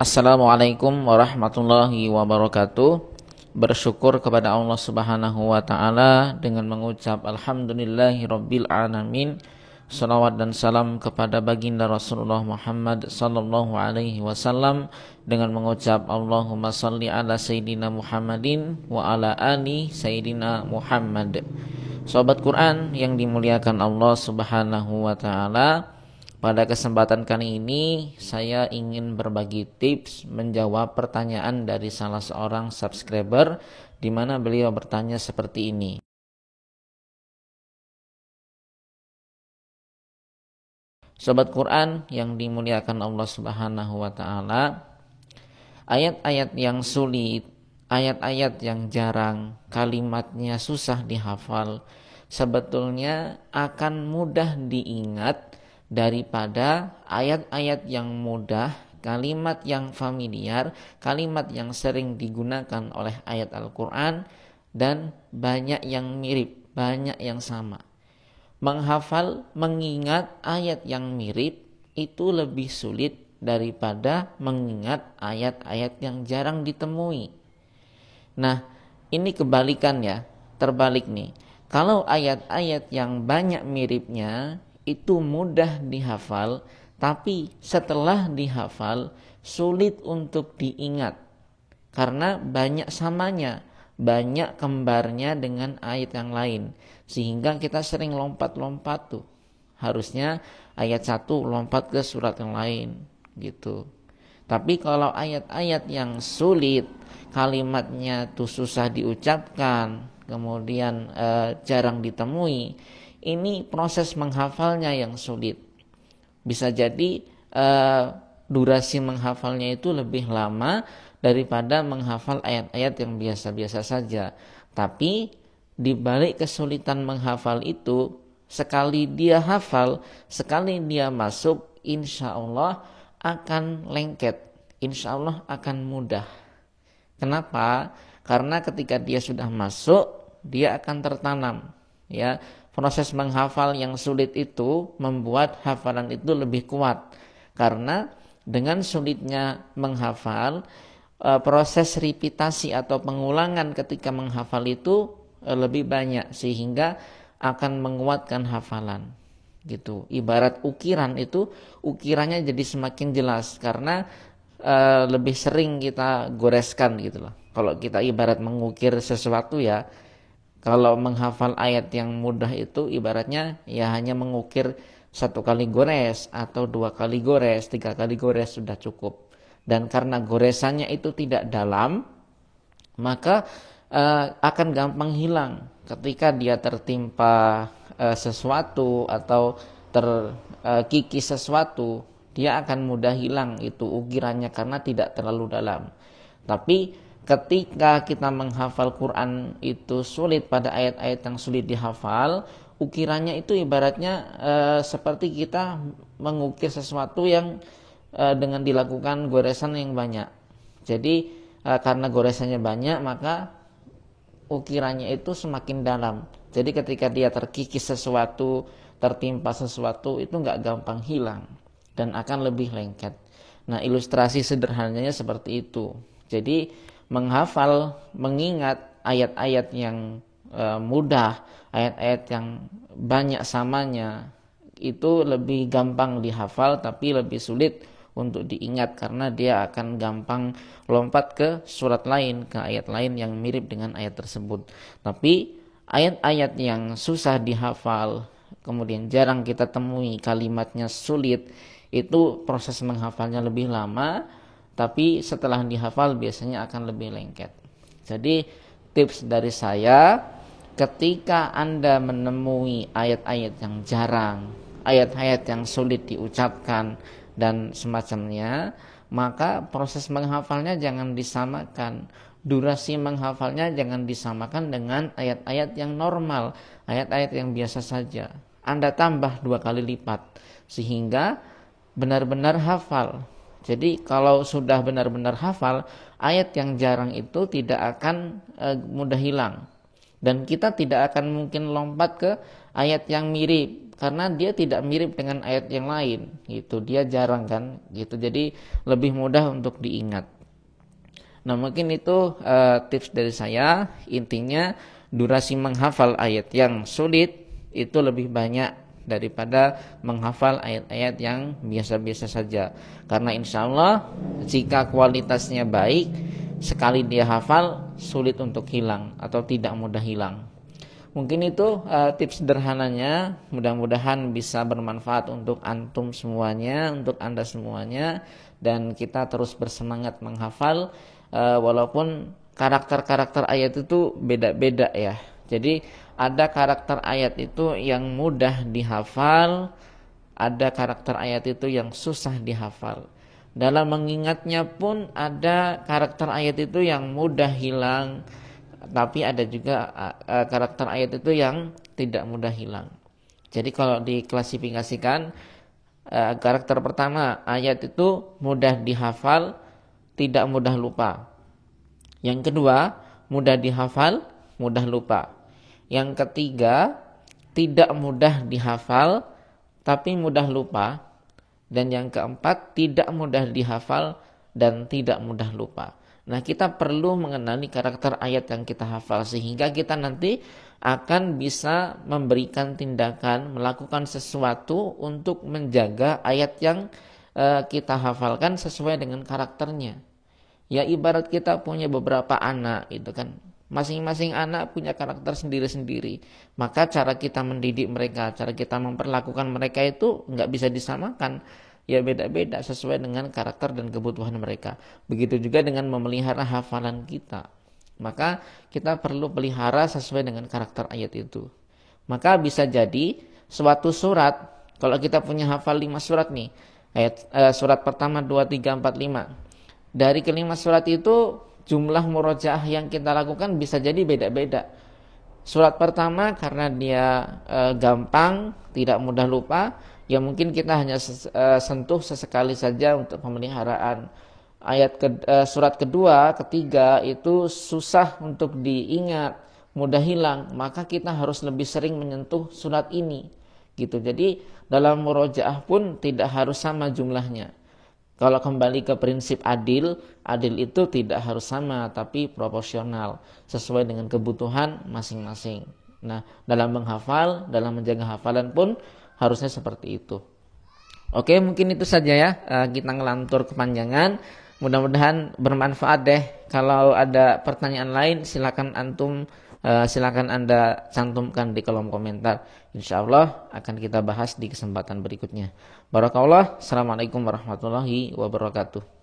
Assalamualaikum warahmatullahi wabarakatuh. Bersyukur kepada Allah Subhanahu wa taala dengan mengucap alhamdulillahirabbil alamin. Salawat dan salam kepada baginda Rasulullah Muhammad sallallahu alaihi wasallam dengan mengucap Allahumma shalli ala sayyidina Muhammadin wa ala ali sayyidina Muhammad. Sahabat Quran yang dimuliakan Allah Subhanahu wa taala, pada kesempatan kali ini saya ingin berbagi tips menjawab pertanyaan dari salah seorang subscriber, di mana beliau bertanya seperti ini. Sobat Quran yang dimuliakan Allah Subhanahu wa taala, ayat-ayat yang sulit, ayat-ayat yang jarang, kalimatnya susah dihafal, sebetulnya akan mudah diingat daripada ayat-ayat yang mudah, kalimat yang familiar, kalimat yang sering digunakan oleh ayat Al-Quran dan banyak yang mirip, banyak yang sama. Menghafal, mengingat ayat yang mirip itu lebih sulit daripada mengingat ayat-ayat yang jarang ditemui. Nah, ini kebalikan ya, terbalik nih. Kalau ayat-ayat yang banyak miripnya itu mudah dihafal, tapi setelah dihafal sulit untuk diingat karena banyak samanya, banyak kembarnya dengan ayat yang lain, sehingga kita sering lompat-lompat tuh. Harusnya ayat satu lompat ke surat yang lain gitu. Tapi kalau ayat-ayat yang sulit, kalimatnya tuh susah diucapkan, kemudian jarang ditemui, ini proses menghafalnya yang sulit. Bisa jadi durasi menghafalnya itu lebih lama daripada menghafal ayat-ayat yang biasa-biasa saja. Tapi di balik kesulitan menghafal itu, sekali dia hafal, sekali dia masuk, insya Allah akan lengket, insya Allah akan mudah. Kenapa? Karena ketika dia sudah masuk, dia akan tertanam. Ya, proses menghafal yang sulit itu membuat hafalan itu lebih kuat. Karena dengan sulitnya menghafal, proses repitasi atau pengulangan ketika menghafal itu lebih banyak, sehingga akan menguatkan hafalan. Gitu. Ibarat ukiran itu, ukirannya jadi semakin jelas karena lebih sering kita goreskan gitu loh. Kalau kita ibarat mengukir sesuatu ya, kalau menghafal ayat yang mudah itu ibaratnya ya hanya mengukir 1 kali gores atau 2 kali gores, 3 kali gores sudah cukup. Dan karena goresannya itu tidak dalam, maka akan gampang hilang ketika dia tertimpa sesuatu atau terkikis sesuatu, dia akan mudah hilang itu ukirannya karena tidak terlalu dalam. Tapi ketika kita menghafal Quran itu sulit pada ayat-ayat yang sulit dihafal, ukirannya itu ibaratnya seperti kita mengukir sesuatu yang dengan dilakukan goresan yang banyak. Jadi karena goresannya banyak, maka ukirannya itu semakin dalam. Jadi ketika dia terkikis sesuatu, tertimpa sesuatu, itu nggak gampang hilang dan akan lebih lengket. Nah, ilustrasi sederhananya seperti itu. Jadi menghafal, mengingat ayat-ayat yang mudah, ayat-ayat yang banyak samanya, itu lebih gampang dihafal tapi lebih sulit untuk diingat karena dia akan gampang lompat ke surat lain, ke ayat lain yang mirip dengan ayat tersebut. Tapi ayat-ayat yang susah dihafal, kemudian jarang kita temui, kalimatnya sulit, itu proses menghafalnya lebih lama, tapi setelah dihafal biasanya akan lebih lengket. Jadi tips dari saya, ketika Anda menemui ayat-ayat yang jarang, ayat-ayat yang sulit diucapkan dan semacamnya, maka proses menghafalnya jangan disamakan, durasi menghafalnya jangan disamakan dengan ayat-ayat yang normal, ayat-ayat yang biasa saja. Anda tambah 2 kali lipat sehingga benar-benar hafal. Jadi kalau sudah benar-benar hafal, ayat yang jarang itu tidak akan mudah hilang. Dan kita tidak akan mungkin lompat ke ayat yang mirip, karena dia tidak mirip dengan ayat yang lain gitu, dia jarang kan gitu, jadi lebih mudah untuk diingat. Nah mungkin itu tips dari saya. Intinya durasi menghafal ayat yang sulit itu lebih banyak daripada menghafal ayat-ayat yang biasa-biasa saja, karena insya Allah jika kualitasnya baik, sekali dia hafal sulit untuk hilang atau tidak mudah hilang. Mungkin itu tips sederhananya, mudah-mudahan bisa bermanfaat untuk antum semuanya, untuk anda semuanya, dan kita terus bersemangat menghafal walaupun karakter-karakter ayat itu beda-beda ya. Jadi ada karakter ayat itu yang mudah dihafal, ada karakter ayat itu yang susah dihafal. Dalam mengingatnya pun ada karakter ayat itu yang mudah hilang, tapi ada juga karakter ayat itu yang tidak mudah hilang. Jadi kalau diklasifikasikan, karakter pertama ayat itu mudah dihafal, tidak mudah lupa. Yang kedua, mudah dihafal, mudah lupa. Yang ketiga, tidak mudah dihafal tapi mudah lupa. Dan yang keempat, tidak mudah dihafal dan tidak mudah lupa. Nah, kita perlu mengenali karakter ayat yang kita hafal sehingga kita nanti akan bisa memberikan tindakan, melakukan sesuatu untuk menjaga ayat yang kita hafalkan sesuai dengan karakternya. Ya ibarat kita punya beberapa anak itu kan, masing-masing anak punya karakter sendiri-sendiri. Maka cara kita mendidik mereka, cara kita memperlakukan mereka itu nggak bisa disamakan. Ya beda-beda sesuai dengan karakter dan kebutuhan mereka. Begitu juga dengan memelihara hafalan kita. Maka kita perlu pelihara sesuai dengan karakter ayat itu. Maka bisa jadi suatu surat, kalau kita punya hafal 5 surat nih, surat pertama 2, 3, 4, 5. Dari kelima surat itu jumlah murojaah yang kita lakukan bisa jadi beda-beda. Surat pertama karena dia gampang, tidak mudah lupa, ya mungkin kita hanya sentuh sesekali saja untuk pemeliharaan. Surat kedua, ketiga itu susah untuk diingat, mudah hilang, maka kita harus lebih sering menyentuh surat ini. Gitu. Jadi dalam murojaah pun tidak harus sama jumlahnya. Kalau kembali ke prinsip adil itu tidak harus sama tapi proporsional sesuai dengan kebutuhan masing-masing. Nah, dalam menghafal, dalam menjaga hafalan pun harusnya seperti itu. Oke, mungkin itu saja ya. Kita ngelantur kepanjangan. Mudah-mudahan bermanfaat deh. Kalau ada pertanyaan lain silakan Anda cantumkan di kolom komentar. Insyaallah akan kita bahas di kesempatan berikutnya. Barakallah. Assalamualaikum warahmatullahi wabarakatuh.